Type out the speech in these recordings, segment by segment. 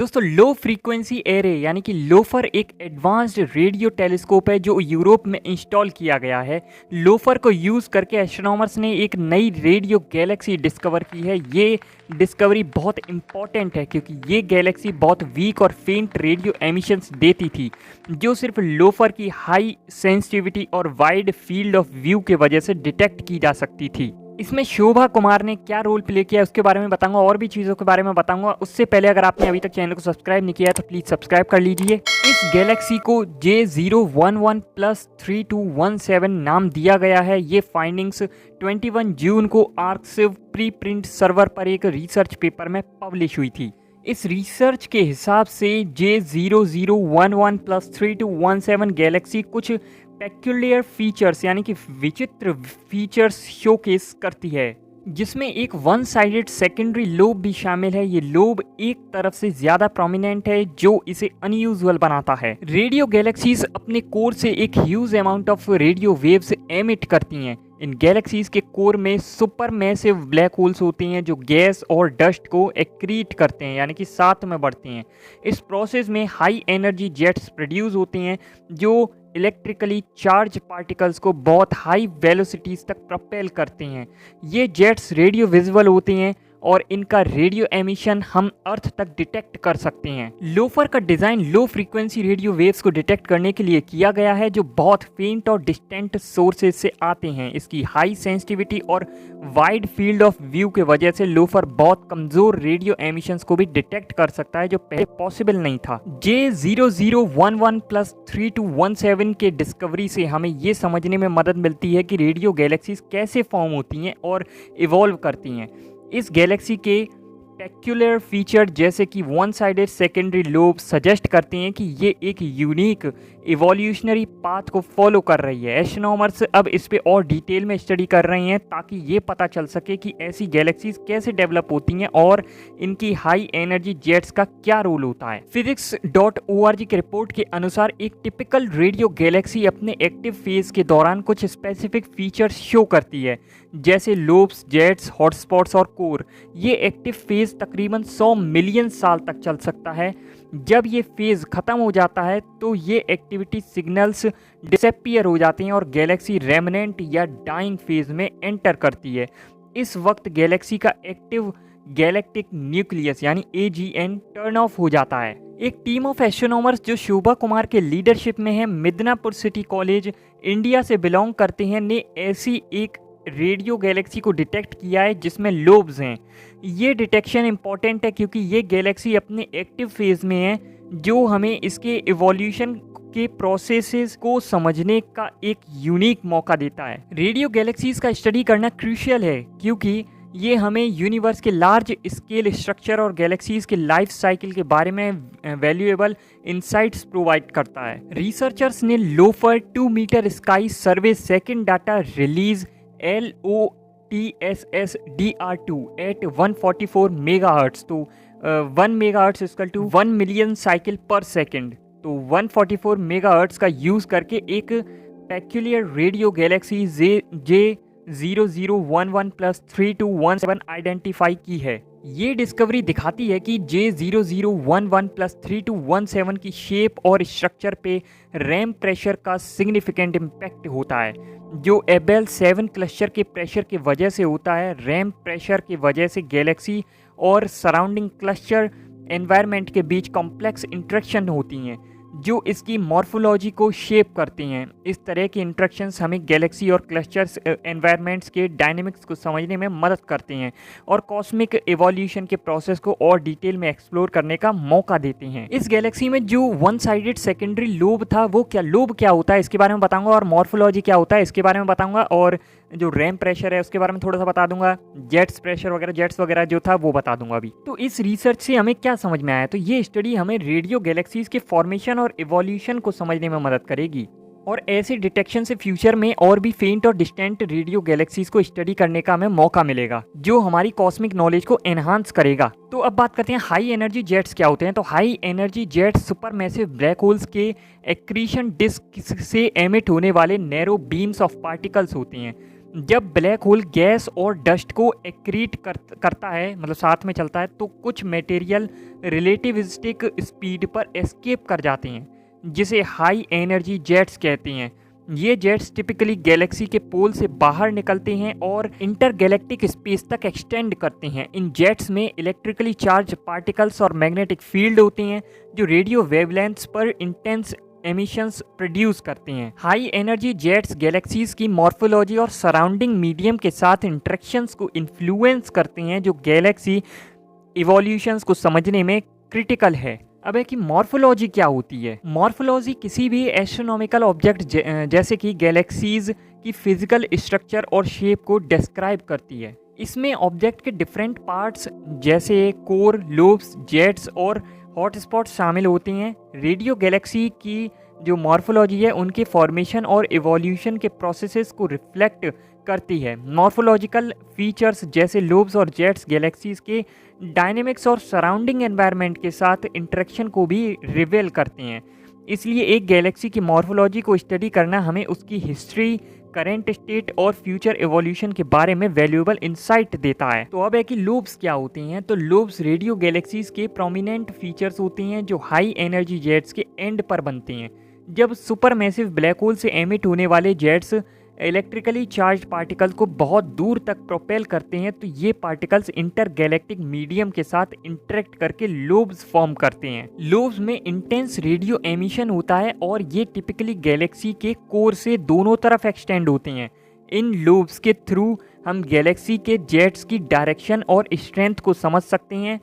दोस्तों low frequency array यानी कि लोफर एक एडवांस्ड रेडियो टेलीस्कोप है जो यूरोप में इंस्टॉल किया गया है। लोफर को यूज़ करके एस्ट्रोनॉमर्स ने एक नई रेडियो गैलेक्सी डिस्कवर की है। ये डिस्कवरी बहुत इंपॉर्टेंट है क्योंकि ये गैलेक्सी बहुत वीक और फेंट रेडियो एमिशंस देती थी जो सिर्फ लोफर की हाई सेंसिटिविटी और वाइड फील्ड ऑफ व्यू के वजह से डिटेक्ट की जा सकती थी। इसमें शोभा कुमार ने क्या रोल प्ले किया उसके बारे में बताऊंगा और भी चीज़ों के बारे में बताऊंगा। उससे पहले अगर आपने अभी तक चैनल को सब्सक्राइब नहीं किया है तो प्लीज़ सब्सक्राइब कर लीजिए। इस गैलेक्सी को J011+3217 नाम दिया गया है। ये फाइंडिंग्स 21 जून को आर्कसिव प्री प्रिंट सर्वर पर एक रिसर्च पेपर में पब्लिश हुई थी। इस रिसर्च के हिसाब से J0011+3217 गैलेक्सी कुछ पेक्यूलियर फीचर्स यानी कि विचित्र फीचर्स शोकेस करती है, जिसमें एक वन साइडेड सेकेंडरी लोब भी शामिल है। ये लोब एक तरफ से ज़्यादा प्रोमिनेंट है जो इसे अनयूजुअल बनाता है। रेडियो गैलेक्सीज अपने कोर से एक huge amount of radio waves emit करती हैं। इन गैलेक्सीज के कोर में सुपर मैसिव ब्लैक होल्स होते हैं जो गैस और डस्ट को एक्रीट करते हैं यानी कि साथ में बढ़ते हैं। इस प्रोसेस में हाई एनर्जी जेट्स प्रोड्यूस होते हैं जो इलेक्ट्रिकली चार्ज पार्टिकल्स को बहुत हाई वेलोसिटीज़ तक प्रोपेल करते हैं। ये जेट्स रेडियो विजुअल होते हैं और इनका रेडियो एमिशन हम अर्थ तक डिटेक्ट कर सकते हैं। लोफर का design low frequency radio waves को डिटेक्ट करने के लिए किया गया है जो बहुत फेंट और डिस्टेंट सोर्सेज से आते हैं। इसकी हाई सेंसिटिविटी और वाइड फील्ड ऑफ व्यू के वजह से लोफर बहुत कमज़ोर रेडियो एमिशंस को भी डिटेक्ट कर सकता है जो पहले पॉसिबल नहीं था। J0011+3217 के डिस्कवरी से हमें ये समझने में मदद मिलती है कि रेडियो गैलेक्सीज कैसे फॉर्म होती हैं और इवॉल्व करती हैं। इस गैलेक्सी के पेक्यूलर फीचर जैसे कि one sided secondary lobe suggest करते हैं कि ये एक यूनिक इवोल्यूशनरी पाथ को फॉलो कर रही है। एस्ट्रोनॉमर्स अब इस पे और डिटेल में स्टडी कर रहे हैं ताकि ये पता चल सके कि ऐसी गैलेक्सीज कैसे डेवलप होती हैं और इनकी हाई एनर्जी जेट्स का क्या रोल होता है। physics.org की रिपोर्ट के अनुसार एक टिपिकल रेडियो गैलेक्सी अपने एक्टिव फेज के दौरान कुछ स्पेसिफिक फीचर्स शो करती है जैसे लोब्स, जेट्स, हॉटस्पॉट्स और कोर। ये एक्टिव फेज तकरीबन 100 मिलियन साल तक चल सकता है। जब ये फेज ख़त्म हो जाता है तो ये एक्टिविटी सिग्नल्स डिसअपीयर हो जाते हैं और गैलेक्सी रेमनेंट या डाइंग फेज में एंटर करती है। इस वक्त गैलेक्सी का एक्टिव गैलेक्टिक न्यूक्लियस यानी AGN टर्न ऑफ हो जाता है। एक टीम ऑफ एस्ट्रोनॉमर्स जो शोभा कुमार के लीडरशिप में है, मिदनापुर सिटी कॉलेज, इंडिया से बिलोंग करते हैं, ने ऐसी एक रेडियो गैलेक्सी को डिटेक्ट किया है जिसमें लोब्स हैं। ये डिटेक्शन इंपॉर्टेंट है क्योंकि ये गैलेक्सी अपने एक्टिव फेज में है जो हमें इसके इवोल्यूशन के प्रोसेसेस को समझने का एक यूनिक मौका देता है। रेडियो गैलेक्सीज का स्टडी करना क्रूशियल है क्योंकि ये हमें यूनिवर्स के लार्ज स्केल स्ट्रक्चर और गैलेक्सीज के लाइफ साइकिल के बारे में वैल्यूएबल इंसाइट्स प्रोवाइड करता है। रिसर्चर्स ने LOFAR 2 metre sky survey second data release LOTSSDR2 at 144 megahertz, तो 1 megahertz equal to 1 million cycle per second, तो 144 मेगाहर्ट्ज का यूज़ करके एक peculiar radio Galaxy J0011+3217 identify की है। ये डिस्कवरी दिखाती है कि J0011+3217 की शेप और स्ट्रक्चर पे रैम प्रेशर का सिग्निफिकेंट इम्पैक्ट होता है जो एबेल 7 क्लस्टर के प्रेशर की वजह से होता है। रैम प्रेशर की वजह से गैलेक्सी और सराउंडिंग क्लस्टर एनवायरनमेंट के बीच कॉम्प्लेक्स इंटरेक्शन होती हैं जो इसकी मॉर्फोलॉजी को शेप करती हैं। इस तरह की इंटरेक्शंस हमें गैलेक्सी और क्लस्टर्स एनवायरनमेंट्स के डायनेमिक्स को समझने में मदद करते हैं और कॉस्मिक एवोल्यूशन के प्रोसेस को और डिटेल में एक्सप्लोर करने का मौका देते हैं। इस गैलेक्सी में जो वन साइडेड सेकेंडरी लोब था वो लोब क्या होता है इसके बारे में बताऊंगा और मॉर्फोलॉजी क्या होता है इसके बारे में बताऊंगा और जो रैम प्रेशर है उसके बारे में थोड़ा सा बता दूंगा। जेट्स वगैरह जो था वो बता दूंगा अभी। तो इस रिसर्च से हमें क्या समझ में आया, तो ये स्टडी हमें रेडियो गैलेक्सीज के फॉर्मेशन और इवोल्यूशन को समझने में मदद करेगी और ऐसे डिटेक्शन से फ्यूचर में और भी फेंट और डिस्टेंट रेडियो गैलेक्सीज को स्टडी करने का हमें मौका मिलेगा जो हमारी कॉस्मिक नॉलेज को एनहांस करेगा। तो अब बात करते हैं हाई एनर्जी जेट्स क्या होते हैं। तो high energy jets super massive black holes के एक्रीशन डिस्क से एमिट होने वाले नैरो बीम्स ऑफ पार्टिकल्स होते हैं जब ब्लैक होल गैस और डस्ट को एक्रीट करता है, मतलब साथ में चलता है, तो कुछ मटेरियल रिलेटिविस्टिक स्पीड पर एस्केप कर जाते हैं, जिसे हाई एनर्जी जेट्स कहते हैं। ये जेट्स टिपिकली गैलेक्सी के पोल से बाहर निकलते हैं और इंटरगैलेक्टिक स्पेस तक एक्सटेंड करते हैं। इन जेट्स में इलेक्ट्रिकली चार्ज पार्टिकल्स और मैग्नेटिक फील्ड होते हैं जो रेडियो वेवलेंथ्स पर इंटेंस एमिशंस प्रोड्यूस करते हैं। हाई एनर्जी जेट्स गैलेक्सीज की मॉर्फोलॉजी और सराउंडिंग मीडियम के साथ इंटरेक्शंस को इन्फ्लुएंस करते हैं, जो गैलेक्सी इवोल्यूशंस को समझने में क्रिटिकल है। अब है कि मॉर्फोलॉजी क्या होती है। मॉर्फोलॉजी किसी भी एस्ट्रोनॉमिकल ऑब्जेक्ट जैसे कि गैलेक्सीज की फिजिकल स्ट्रक्चर और शेप को डिस्क्राइब करती है। इसमें ऑब्जेक्ट के डिफरेंट पार्ट्स जैसे कोर, लोब्स, जेट्स और हॉटस्पॉट शामिल होते हैं। रेडियो गैलेक्सी की जो मॉर्फोलॉजी है उनके फॉर्मेशन और इवोल्यूशन के प्रोसेसेस को रिफ्लेक्ट करती है। मॉर्फोलॉजिकल फीचर्स जैसे लोब्स और जेट्स गैलेक्सीज के डायनेमिक्स और सराउंडिंग एनवायरनमेंट के साथ इंटरेक्शन को भी रिवेल करते हैं। इसलिए एक गैलेक्सी की मॉर्फोलॉजी को स्टडी करना हमें उसकी हिस्ट्री, करेंट स्टेट और फ्यूचर एवोल्यूशन के बारे में वैल्यूएबल इंसाइट देता है। तो अब है कि लोब्स क्या होते हैं। तो लोब्स रेडियो गैलेक्सीज के प्रोमिनेंट फीचर्स होते हैं जो हाई एनर्जी जेट्स के एंड पर बनते हैं। जब सुपरमैसिव ब्लैक होल से एमिट होने वाले जेट्स इलेक्ट्रिकली चार्ज पार्टिकल को बहुत दूर तक प्रोपेल करते हैं, तो ये पार्टिकल्स इंटरगैलेक्टिक मीडियम के साथ इंटरेक्ट करके लोब्स फॉर्म करते हैं। लोब्स में इंटेंस रेडियो एमिशन होता है और ये टिपिकली गैलेक्सी के कोर से दोनों तरफ एक्सटेंड होते हैं। इन लोब्स के थ्रू हम गैलेक्सी के जेट्स की डायरेक्शन और स्ट्रेंथ को समझ सकते हैं।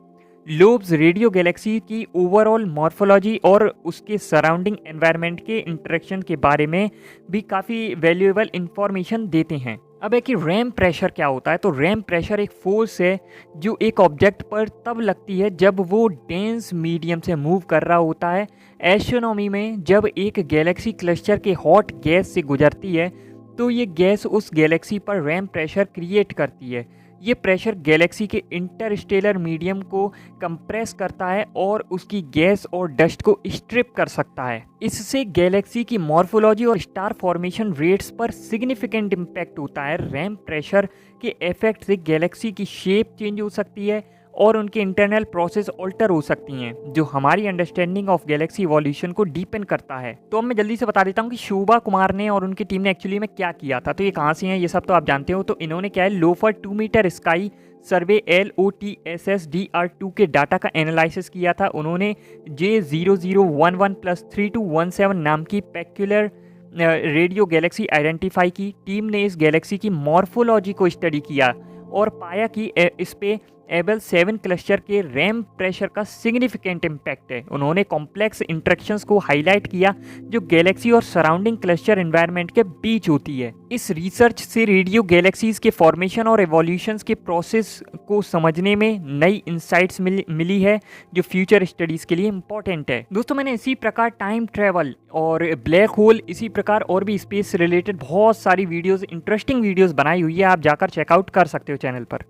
लोब्स रेडियो गैलेक्सी की ओवरऑल मॉर्फोलॉजी और उसके सराउंडिंग एनवायरनमेंट के इंटरेक्शन के बारे में भी काफ़ी वैल्यूएबल इंफॉर्मेशन देते हैं। अब है कि रैम प्रेशर क्या होता है। तो रैम प्रेशर एक फोर्स है जो एक ऑब्जेक्ट पर तब लगती है जब वो डेंस मीडियम से मूव कर रहा होता है। एस्ट्रोनॉमी में जब एक गैलेक्सी क्लस्टर के हॉट गैस से गुजरती है तो ये गैस उस गैलेक्सी पर रैम प्रेशर क्रिएट करती है। ये प्रेशर गैलेक्सी के इंटरस्टेलर मीडियम को कंप्रेस करता है और उसकी गैस और डस्ट को स्ट्रिप कर सकता है। इससे गैलेक्सी की मॉर्फोलॉजी और स्टार फॉर्मेशन रेट्स पर सिग्निफिकेंट इम्पैक्ट होता है। रैम प्रेशर के इफेक्ट से गैलेक्सी की शेप चेंज हो सकती है और उनके इंटरनल प्रोसेस ऑल्टर हो सकती हैं, जो हमारी अंडरस्टैंडिंग ऑफ गैलेक्सी इवोल्यूशन को डीपन करता है। तो अब मैं जल्दी से बता देता हूँ कि शोभा कुमार ने और उनकी टीम ने एक्चुअली में क्या किया था। तो ये कहाँ से हैं ये सब तो आप जानते हो। तो इन्होंने क्या है, लोफर 2 मीटर स्काई सर्वे LOTSSDR2 के डाटा का एनालिसिस किया था। उन्होंने J0011+3217 नाम की पेक्यूलर रेडियो गैलेक्सी आइडेंटिफाई की। टीम ने इस गैलेक्सी की मॉर्फोलॉजी को स्टडी किया और पाया कि इस पे एबल 7 क्लस्टर के रैम प्रेशर का सिग्निफिकेंट इम्पैक्ट है। उन्होंने कॉम्प्लेक्स इंटरेक्शंस को हाईलाइट किया जो गैलेक्सी और सराउंडिंग क्लस्टर एनवायरनमेंट के बीच होती है। इस रिसर्च से रेडियो गैलेक्सीज के फॉर्मेशन और एवोल्यूशंस के प्रोसेस को समझने में नई इंसाइट्स मिली है जो फ्यूचर स्टडीज़ के लिए इम्पॉर्टेंट है। दोस्तों, मैंने इसी प्रकार टाइम ट्रेवल और ब्लैक होल, इसी प्रकार और भी स्पेस से रिलेटेड बहुत सारी वीडियोज़, इंटरेस्टिंग वीडियोज़ बनाई हुई है। आप जाकर चेकआउट कर सकते हो चैनल पर।